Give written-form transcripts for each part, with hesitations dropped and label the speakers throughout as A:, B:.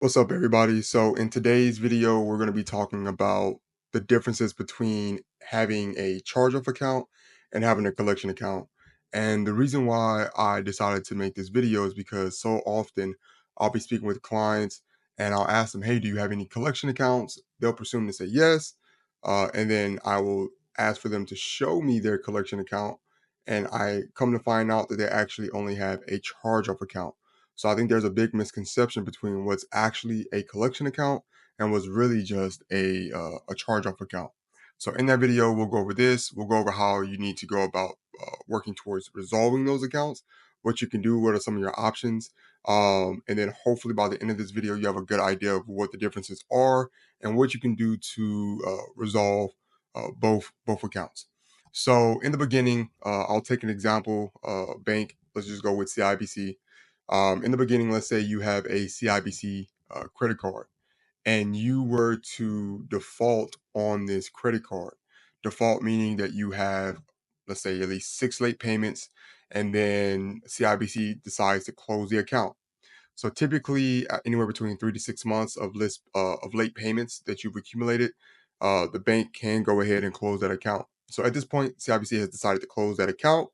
A: What's up, everybody? So, in today's video, we're going to be talking about the differences between having a charge-off account and having a collection account. And the reason why I decided to make this video is because so often I'll be speaking with clients and I'll ask them, "Hey, do you have any collection accounts?" They'll presume to say yes. And then I will ask for them to show me their collection account. And I come to find out that they actually only have a charge-off account. So I think there's a big misconception between what's actually a collection account and what's really just a charge-off account. So in that video, we'll go over this. We'll go over how you need to go about working towards resolving those accounts, what you can do, what are some of your options, and then hopefully by the end of this video, you have a good idea of what the differences are and what you can do to resolve both accounts. So in the beginning, I'll take an example, bank. Let's just go with CIBC. In the beginning, let's say you have a CIBC credit card and you were to default on this credit card. Default meaning that you have, let's say, at least six late payments, and then CIBC decides to close the account. So typically, anywhere between 3 to 6 months of late payments that you've accumulated, the bank can go ahead and close that account. So at this point, CIBC has decided to close that account.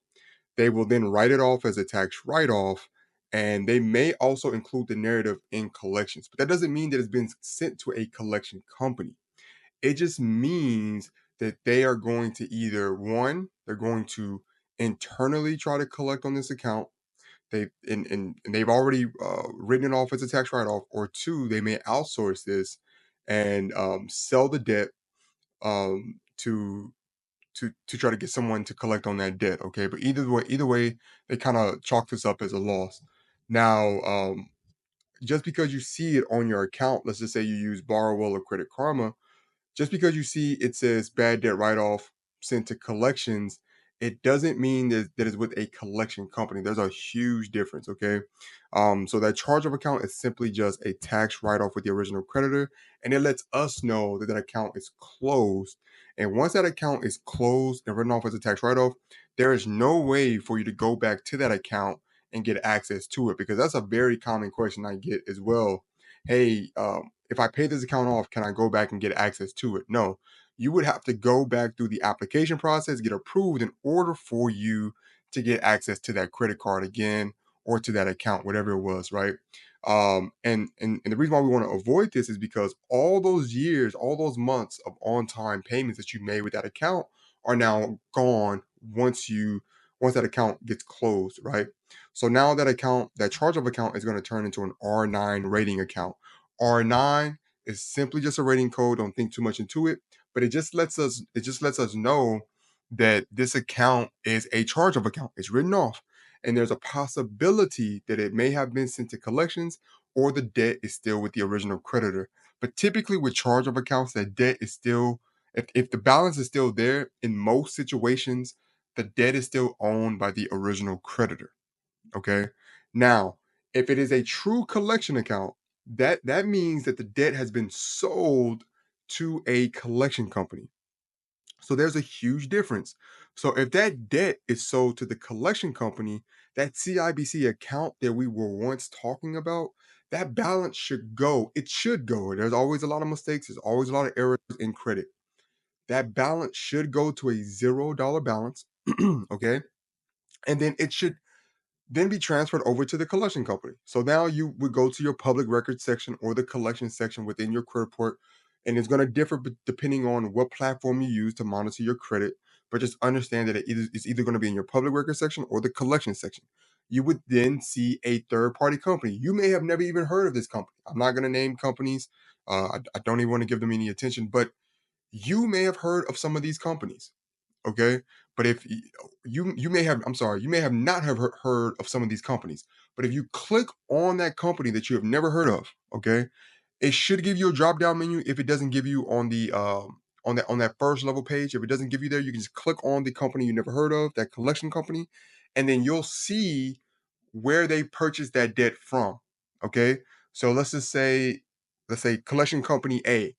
A: They will then write it off as a tax write-off, and they may also include the narrative in collections. But that doesn't mean that it's been sent to a collection company. It just means that they are going to either one, they're going to internally try to collect on this account. And they've already written it off as a tax write-off, or two, they may outsource this and sell the debt to try to get someone to collect on that debt. Okay, but either way, they kind of chalk this up as a loss. Now, just because you see it on your account, let's just say you use Borrowwell or Credit Karma, just because you see it says bad debt write-off sent to collections, it doesn't mean that it's with a collection company. There's a huge difference, okay? So that charge-off account is simply just a tax write-off with the original creditor, and it lets us know that that account is closed. And once that account is closed and written off as a tax write-off, there is no way for you to go back to that account and get access to it, because that's a very common question I get as well. Hey, if I pay this account off, can I go back and get access to it? No, you would have to go back through the application process, get approved in order for you to get access to that credit card again or to that account, whatever it was, right? And the reason why we want to avoid this is because all those years, all those months of on-time payments that you made with that account are now gone once that account gets closed, right? So now that account, that charge-off account is going to turn into an R9 rating account. R9 is simply just a rating code. Don't think too much into it, but it just lets us know that this account is a charge-off account. It's written off, and there's a possibility that it may have been sent to collections or the debt is still with the original creditor. But typically with charge-off accounts, that debt is still, if the balance is still there, in most situations, the debt is still owned by the original creditor. Okay. Now, if it is a true collection account, that means that the debt has been sold to a collection company. So there's a huge difference. So if that debt is sold to the collection company, that CIBC account that we were once talking about, that balance should go. It should go. There's always a lot of mistakes. There's always a lot of errors in credit. That balance should go to a $0 balance. Okay. And then it should then be transferred over to the collection company. So now you would go to your public records section or the collection section within your credit report, and it's going to differ depending on what platform you use to monitor your credit. But just understand that it's either going to be in your public records section or the collection section. You would then see a third party company. You may have never even heard of this company. I'm not going to name companies. I don't even want to give them any attention, but you may have heard of some of these companies. Okay, but if you may have, I'm sorry, you may have not have heard of some of these companies, but if you click on that company that you have never heard of, okay, it should give you a drop down menu. If it doesn't give you on the on that first level page, if it doesn't give you there, you can just click on the company you never heard of, that collection company, and then you'll see where they purchased that debt from. Okay, so let's say collection company A.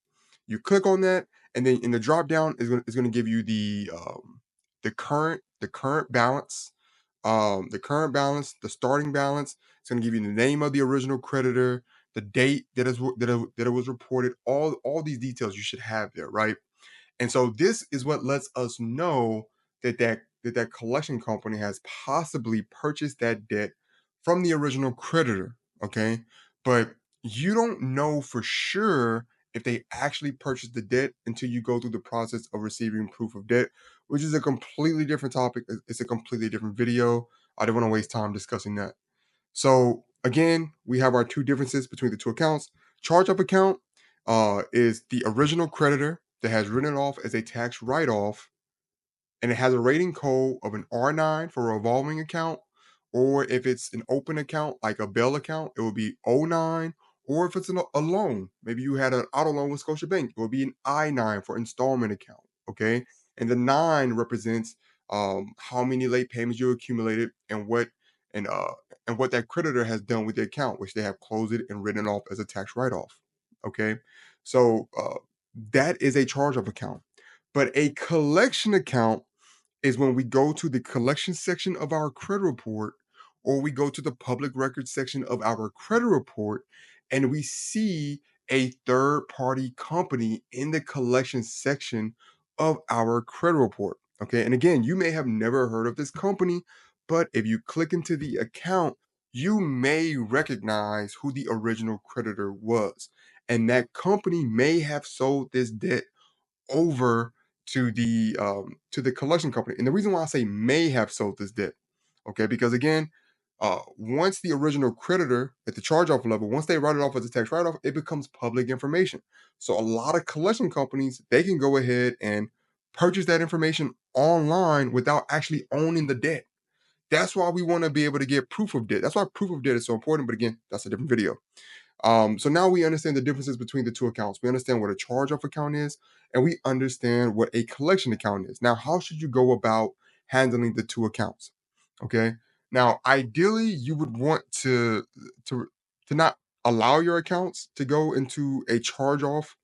A: You click on that, and then in the drop down is going to give you the current balance, the current balance, the starting balance. It's going to give you the name of the original creditor, the date that it was reported, all these details you should have there, right? And so this is what lets us know that collection company has possibly purchased that debt from the original creditor, okay? But you don't know for sure if they actually purchased the debt until you go through the process of receiving proof of debt, which is a completely different topic. It's a completely different video. I don't want to waste time discussing that. So again, we have our two differences between the two accounts. Charge-off account is the original creditor that has written it off as a tax write-off, and it has a rating code of an R9 for a revolving account, or if it's an open account like a Bell account, it will be O9, or if it's a loan, maybe you had an auto loan with Scotiabank, it will be an I9 for installment account. Okay, and the nine represents how many late payments you accumulated and uh and what that creditor has done with the account, which they have closed it and written it off as a tax write-off. Okay, so that is a charge-off account. But a collection account is when we go to the collection section of our credit report, or we go to the public record section of our credit report, and we see a third party company in the collection section of our credit report. Okay. And again, you may have never heard of this company, but if you click into the account, you may recognize who the original creditor was. And that company may have sold this debt over to the collection company. And the reason why I say may have sold this debt, okay, because again, once the original creditor at the charge-off level, once they write it off as a tax write-off, it becomes public information. So a lot of collection companies, they can go ahead and purchase that information online without actually owning the debt. That's why we want to be able to get proof of debt. That's why proof of debt is so important. But again, that's a different video. So now we understand the differences between the two accounts. We understand what a charge-off account is, and we understand what a collection account is. Now, how should you go about handling the two accounts? Okay. Now, ideally, you would want to to not allow your accounts to go into a charge-off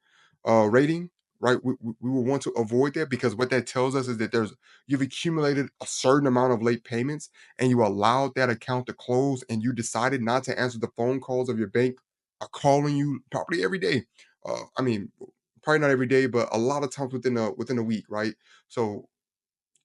A: rating, right? We will want to avoid that because what that tells us is that you've accumulated a certain amount of late payments and you allowed that account to close and you decided not to answer the phone calls of your bank are calling you probably every day. I mean, probably not every day, but a lot of times within a week, right? So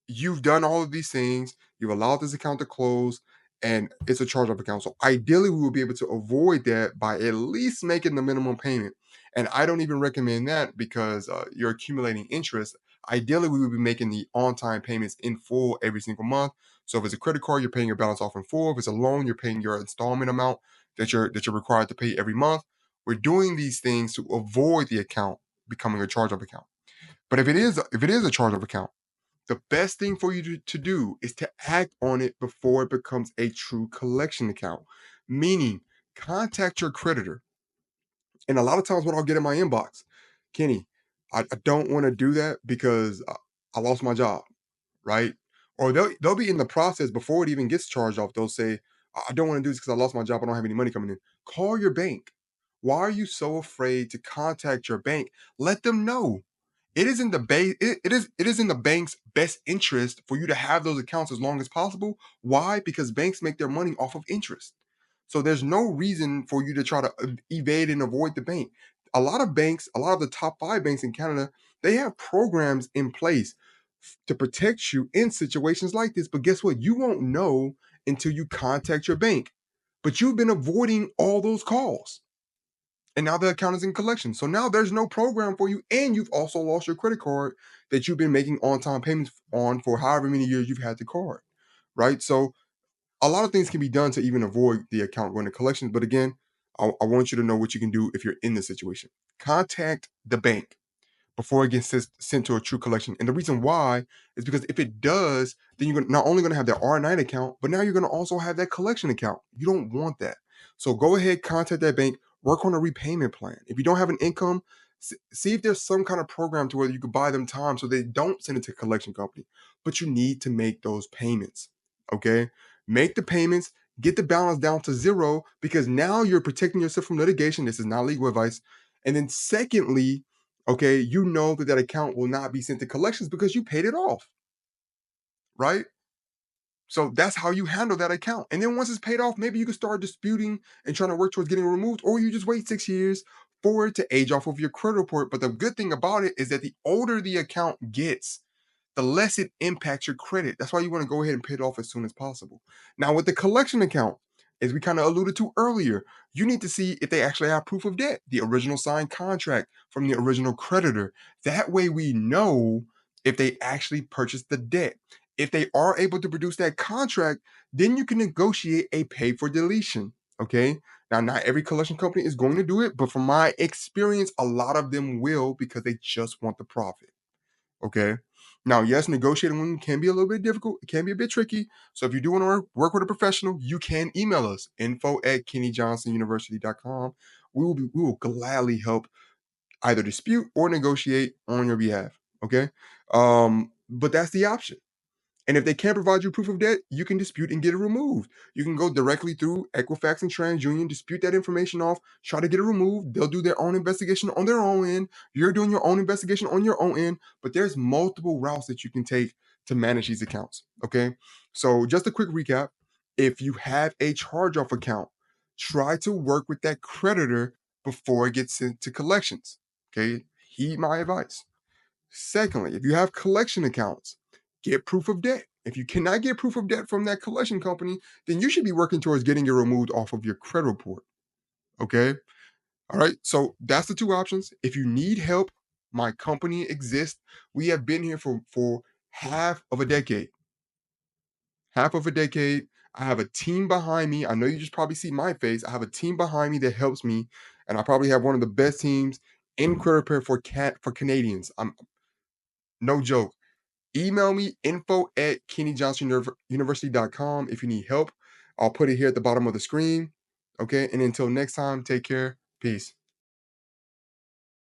A: you've done all of these things, you've allowed this account to close, and it's a charge-off account. So ideally, we will be able to avoid that by at least making the minimum payment. And I don't even recommend that because you're accumulating interest. Ideally, we would be making the on-time payments in full every single month. So if it's a credit card, you're paying your balance off in full. If it's a loan, you're paying your installment amount that you're required to pay every month. We're doing these things to avoid the account becoming a charge-off account. But if it is a charge-off account, the best thing for you to do is to act on it before it becomes a true collection account. Meaning, contact your creditor. And a lot of times, what I'll get in my inbox, Kenny, I don't want to do that because I lost my job, right? Or they'll be in the process before it even gets charged off. They'll say, I don't want to do this because I lost my job. I don't have any money coming in. Call your bank. Why are you so afraid to contact your bank? Let them know it is in the it is in the bank's best interest for you to have those accounts as long as possible. Why? Because banks make their money off of interest. So there's no reason for you to try to evade and avoid the bank. A lot of banks, a lot of the top 5 banks in Canada, they have programs in place to protect you in situations like this. But guess what? You won't know until you contact your bank. But you've been avoiding all those calls and now the account is in collection. So now there's no program for you, and you've also lost your credit card that you've been making on-time payments on for however many years you've had the card, right? So a lot of things can be done to even avoid the account going to collections. But again, I want you to know what you can do if you're in this situation. Contact the bank before it gets sent to a true collection. And the reason why is because if it does, then you're not only going to have that R9 account, but now you're going to also have that collection account. You don't want that. So go ahead, contact that bank, work on a repayment plan. If you don't have an income, see if there's some kind of program to where you could buy them time so they don't send it to a collection company. But you need to make those payments. Okay? Make the payments, get the balance down to zero because now you're protecting yourself from litigation. This is not legal advice. And then secondly, okay, you know that account will not be sent to collections because you paid it off, right? So that's how you handle that account. And then once it's paid off, maybe you can start disputing and trying to work towards getting it removed, or you just wait 6 years for it to age off of your credit report. But the good thing about it is that the older the account gets, the less it impacts your credit. That's why you want to go ahead and pay it off as soon as possible. Now, with the collection account, as we kind of alluded to earlier, you need to see if they actually have proof of debt, the original signed contract from the original creditor. That way, we know if they actually purchased the debt. If they are able to produce that contract, then you can negotiate a pay for deletion. Okay. Now, not every collection company is going to do it, but from my experience, a lot of them will because they just want the profit. Okay. Now, yes, negotiating with them can be a little bit difficult. It can be a bit tricky. So if you do want to work with a professional, you can email us info@kennyjohnsonuniversity.com. We will gladly help either dispute or negotiate on your behalf. Okay. But that's the option. And if they can't provide you proof of debt, you can dispute and get it removed. You can go directly through Equifax and TransUnion, dispute that information off, try to get it removed. They'll do their own investigation on their own end. You're doing your own investigation on your own end, but there's multiple routes that you can take to manage these accounts. Okay. So, just a quick recap: if you have a charge off account, try to work with that creditor before it gets sent to collections. Okay. Heed my advice. Secondly, if you have collection accounts, get proof of debt. If you cannot get proof of debt from that collection company, then you should be working towards getting it removed off of your credit report. Okay. All right. So that's the two options. If you need help, my company exists. We have been here for half of a decade. Half of a decade. I have a team behind me. I know you just probably see my face. I have a team behind me that helps me, and I probably have one of the best teams in credit repair for Canadians. I'm no joke. Email me info@kennyjohnsonuniversity.com if you need help. I'll put it here at the bottom of the screen. Okay. And until next time, take care. Peace.